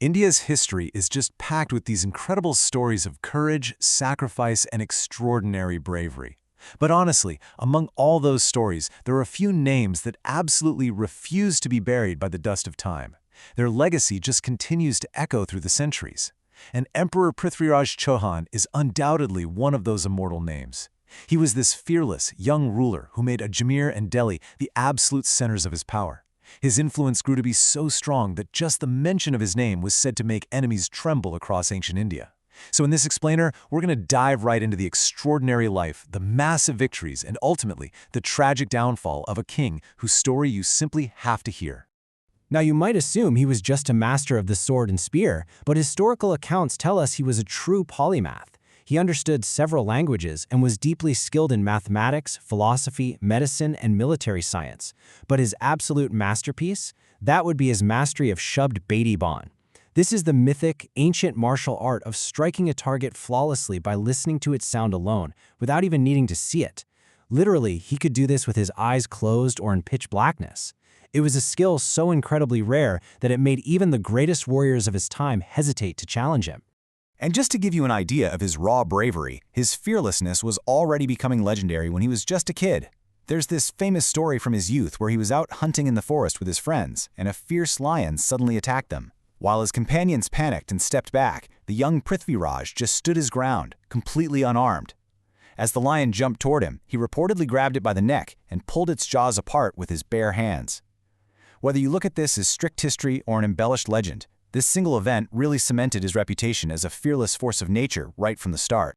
India's history is just packed with these incredible stories of courage, sacrifice, and extraordinary bravery. But honestly, among all those stories, there are a few names that absolutely refuse to be buried by the dust of time. Their legacy just continues to echo through the centuries. And Emperor Prithviraj Chauhan is undoubtedly one of those immortal names. He was this fearless, young ruler who made Ajmer and Delhi the absolute centers of his power. His influence grew to be so strong that just the mention of his name was said to make enemies tremble across ancient India. So in this explainer, we're going to dive right into the extraordinary life, the massive victories, and ultimately, the tragic downfall of a king whose story you simply have to hear. Now you might assume he was just a master of the sword and spear, but historical accounts tell us he was a true polymath. He understood several languages and was deeply skilled in mathematics, philosophy, medicine, and military science. But his absolute masterpiece? That would be his mastery of Shabd Bhedi Baan. This is the mythic, ancient martial art of striking a target flawlessly by listening to its sound alone, without even needing to see it. Literally, he could do this with his eyes closed or in pitch blackness. It was a skill so incredibly rare that it made even the greatest warriors of his time hesitate to challenge him. And just to give you an idea of his raw bravery, his fearlessness was already becoming legendary when he was just a kid. There's this famous story from his youth where he was out hunting in the forest with his friends, and a fierce lion suddenly attacked them. While his companions panicked and stepped back, the young Prithviraj just stood his ground, completely unarmed. As the lion jumped toward him, he reportedly grabbed it by the neck and pulled its jaws apart with his bare hands. Whether you look at this as strict history or an embellished legend, this single event really cemented his reputation as a fearless force of nature right from the start.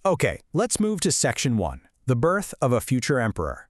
Okay, let's move to Section 1, the birth of a future emperor.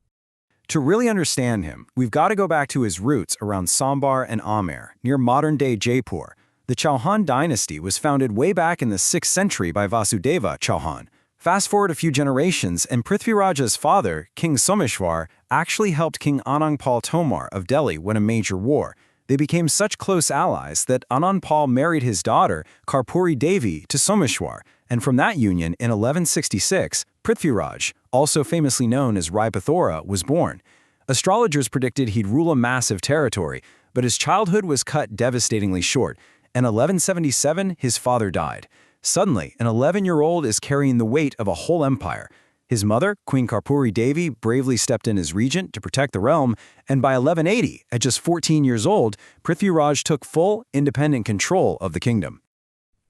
To really understand him, we've got to go back to his roots around Sambar and Ajmer, near modern-day Jaipur. The Chauhan dynasty was founded way back in the 6th century by Vasudeva Chauhan. Fast forward a few generations, and Prithviraj's father, King Someshwar, actually helped King Anandpal Tomar of Delhi win a major war. They became such close allies that Anandpal married his daughter, Karpuri Devi, to Someshwar, and from that union, in 1166, Prithviraj, also famously known as Raipathora, was born. Astrologers predicted he'd rule a massive territory, but his childhood was cut devastatingly short. In 1177, his father died. Suddenly, an 11-year-old is carrying the weight of a whole empire. His mother, Queen Karpuri Devi, bravely stepped in as regent to protect the realm, and by 1180, at just 14 years old, Prithviraj took full, independent control of the kingdom.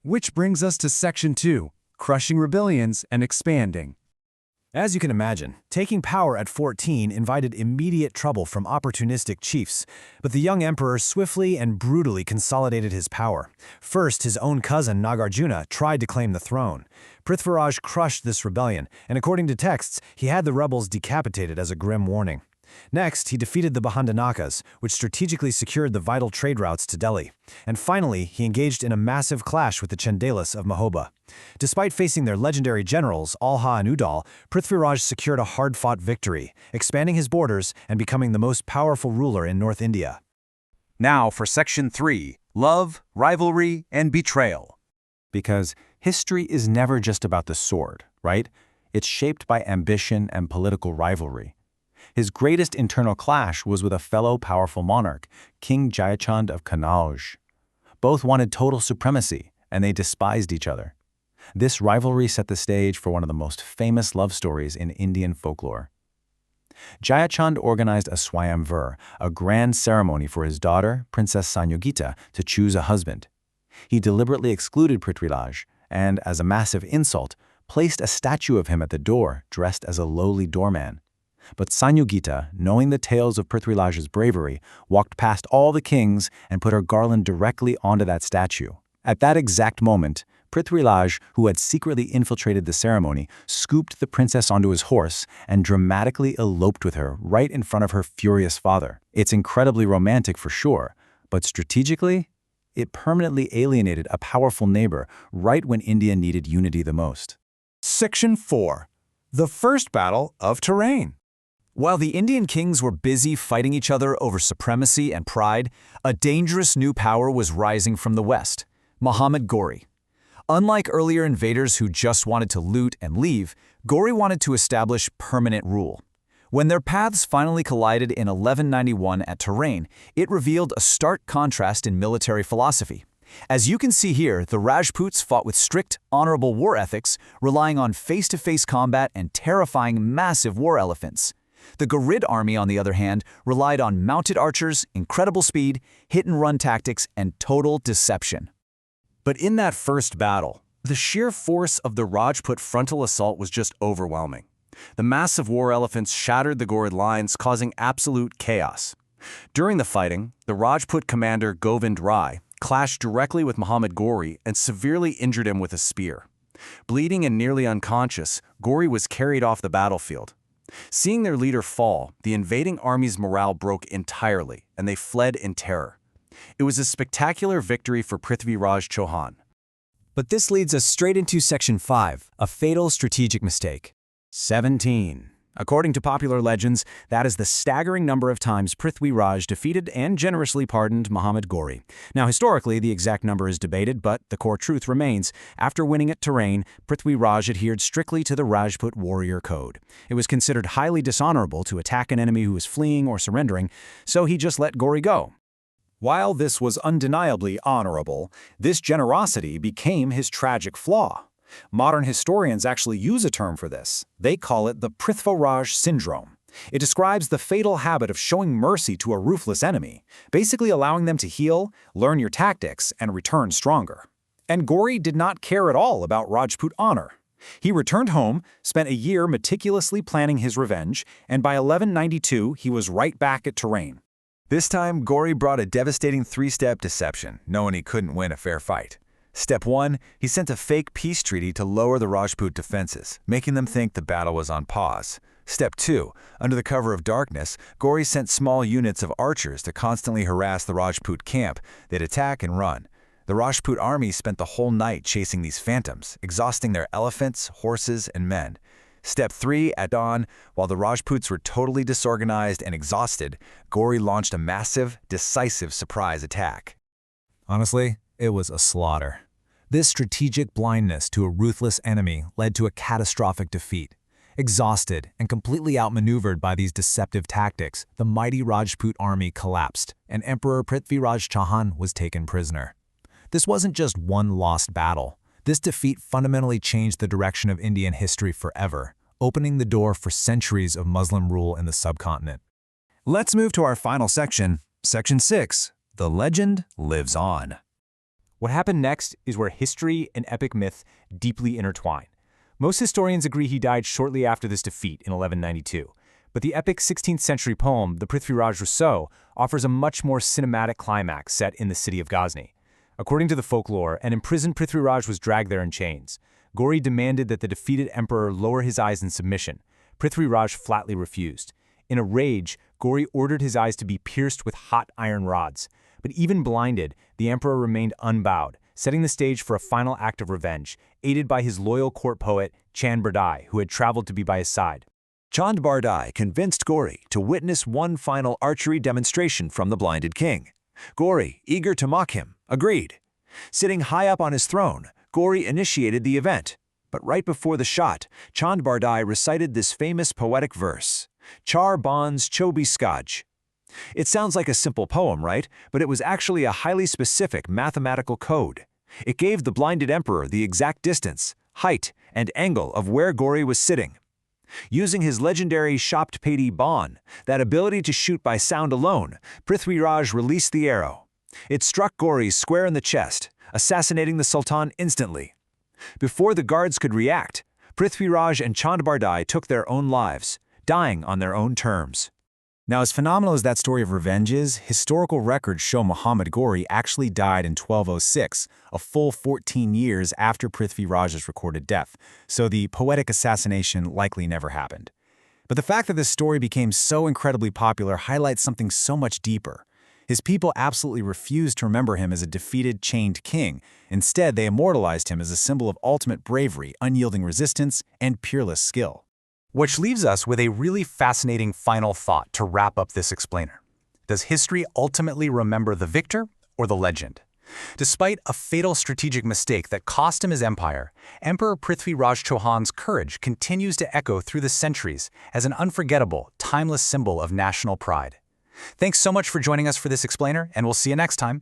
Which brings us to Section 2, crushing rebellions and expanding. As you can imagine, taking power at 14 invited immediate trouble from opportunistic chiefs, but the young emperor swiftly and brutally consolidated his power. First, his own cousin Nagarjuna tried to claim the throne. Prithviraj crushed this rebellion, and according to texts, he had the rebels decapitated as a grim warning. Next, he defeated the Bahandanakas, which strategically secured the vital trade routes to Delhi. And finally, he engaged in a massive clash with the Chandelas of Mahoba. Despite facing their legendary generals, Alha and Udal, Prithviraj secured a hard-fought victory, expanding his borders and becoming the most powerful ruler in North India. Now for Section 3, love, rivalry, and betrayal. Because history is never just about the sword, right? It's shaped by ambition and political rivalry. His greatest internal clash was with a fellow powerful monarch, King Jaychand of Kannauj. Both wanted total supremacy, and they despised each other. This rivalry set the stage for one of the most famous love stories in Indian folklore. Jayachand organized a Swayamvar, a grand ceremony for his daughter, Princess Sanyogita, to choose a husband. He deliberately excluded Prithviraj, and, as a massive insult, placed a statue of him at the door, dressed as a lowly doorman. But Sanyogita, knowing the tales of Prithviraj's bravery, walked past all the kings and put her garland directly onto that statue. At that exact moment, Prithviraj, who had secretly infiltrated the ceremony, scooped the princess onto his horse and dramatically eloped with her right in front of her furious father. It's incredibly romantic for sure, but strategically, it permanently alienated a powerful neighbor right when India needed unity the most. Section 4, the First Battle of Terrain. While the Indian kings were busy fighting each other over supremacy and pride, a dangerous new power was rising from the west, Muhammad Ghori. Unlike earlier invaders who just wanted to loot and leave, Ghori wanted to establish permanent rule. When their paths finally collided in 1191 at Terrain, it revealed a stark contrast in military philosophy. As you can see here, the Rajputs fought with strict, honorable war ethics, relying on face-to-face combat and terrifying massive war elephants. The Ghorid army, on the other hand, relied on mounted archers, incredible speed, hit-and-run tactics, and total deception. But in that first battle, the sheer force of the Rajput frontal assault was just overwhelming. The massive war elephants shattered the Ghorid lines, causing absolute chaos. During the fighting, the Rajput commander Govind Rai clashed directly with Muhammad Ghori and severely injured him with a spear. Bleeding and nearly unconscious, Ghori was carried off the battlefield. Seeing their leader fall, the invading army's morale broke entirely, and they fled in terror. It was a spectacular victory for Prithviraj Chauhan. But this leads us straight into Section 5, a fatal strategic mistake. 17. According to popular legends, that is the staggering number of times Prithviraj defeated and generously pardoned Muhammad Ghori. Now, historically, the exact number is debated, but the core truth remains. After winning at Terrain, Prithviraj adhered strictly to the Rajput warrior code. It was considered highly dishonorable to attack an enemy who was fleeing or surrendering, so he just let Ghori go. While this was undeniably honorable, this generosity became his tragic flaw. Modern historians actually use a term for this. They call it the Prithviraj syndrome. It describes the fatal habit of showing mercy to a ruthless enemy, basically allowing them to heal, learn your tactics, and return stronger. And Ghori did not care at all about Rajput honor. He returned home, spent a year meticulously planning his revenge, and by 1192 he was right back at Terrain. This time, Ghori brought a devastating three-step deception, knowing he couldn't win a fair fight. Step 1, he sent a fake peace treaty to lower the Rajput defenses, making them think the battle was on pause. Step 2, under the cover of darkness, Ghori sent small units of archers to constantly harass the Rajput camp. They'd attack and run. The Rajput army spent the whole night chasing these phantoms, exhausting their elephants, horses, and men. Step 3, at dawn, while the Rajputs were totally disorganized and exhausted, Ghori launched a massive, decisive surprise attack. Honestly, it was a slaughter. This strategic blindness to a ruthless enemy led to a catastrophic defeat. Exhausted and completely outmaneuvered by these deceptive tactics, the mighty Rajput army collapsed, and Emperor Prithviraj Chauhan was taken prisoner. This wasn't just one lost battle. This defeat fundamentally changed the direction of Indian history forever, opening the door for centuries of Muslim rule in the subcontinent. Let's move to our final section, Section 6. The legend lives on. What happened next is where history and epic myth deeply intertwine. Most historians agree he died shortly after this defeat in 1192, but the epic 16th century poem, the Prithviraj Rousseau, offers a much more cinematic climax set in the city of Ghazni. According to the folklore, an imprisoned Prithviraj was dragged there in chains. Ghori demanded that the defeated emperor lower his eyes in submission. Prithviraj flatly refused. In a rage, Ghori ordered his eyes to be pierced with hot iron rods. But even blinded, the emperor remained unbowed, setting the stage for a final act of revenge, aided by his loyal court poet, Chand Bardai, who had traveled to be by his side. Chand Bardai convinced Ghori to witness one final archery demonstration from the blinded king. Ghori, eager to mock him, agreed. Sitting high up on his throne, Ghori initiated the event. But right before the shot, Chand Bardai recited this famous poetic verse, Char Bans Chobi Skaj. It sounds like a simple poem, right? But it was actually a highly specific mathematical code. It gave the blinded emperor the exact distance, height, and angle of where Ghori was sitting. Using his legendary Shabd Bhedi Baan, that ability to shoot by sound alone, Prithviraj released the arrow. It struck Ghori square in the chest, assassinating the Sultan instantly. Before the guards could react, Prithviraj and Chand Bardai took their own lives, dying on their own terms. Now, as phenomenal as that story of revenge is, historical records show Muhammad Ghori actually died in 1206, a full 14 years after Prithviraj's recorded death, so the poetic assassination likely never happened. But the fact that this story became so incredibly popular highlights something so much deeper. His people absolutely refused to remember him as a defeated, chained king. Instead, they immortalized him as a symbol of ultimate bravery, unyielding resistance, and peerless skill. Which leaves us with a really fascinating final thought to wrap up this explainer. Does history ultimately remember the victor or the legend? Despite a fatal strategic mistake that cost him his empire, Emperor Prithviraj Chauhan's courage continues to echo through the centuries as an unforgettable, timeless symbol of national pride. Thanks so much for joining us for this explainer, and we'll see you next time.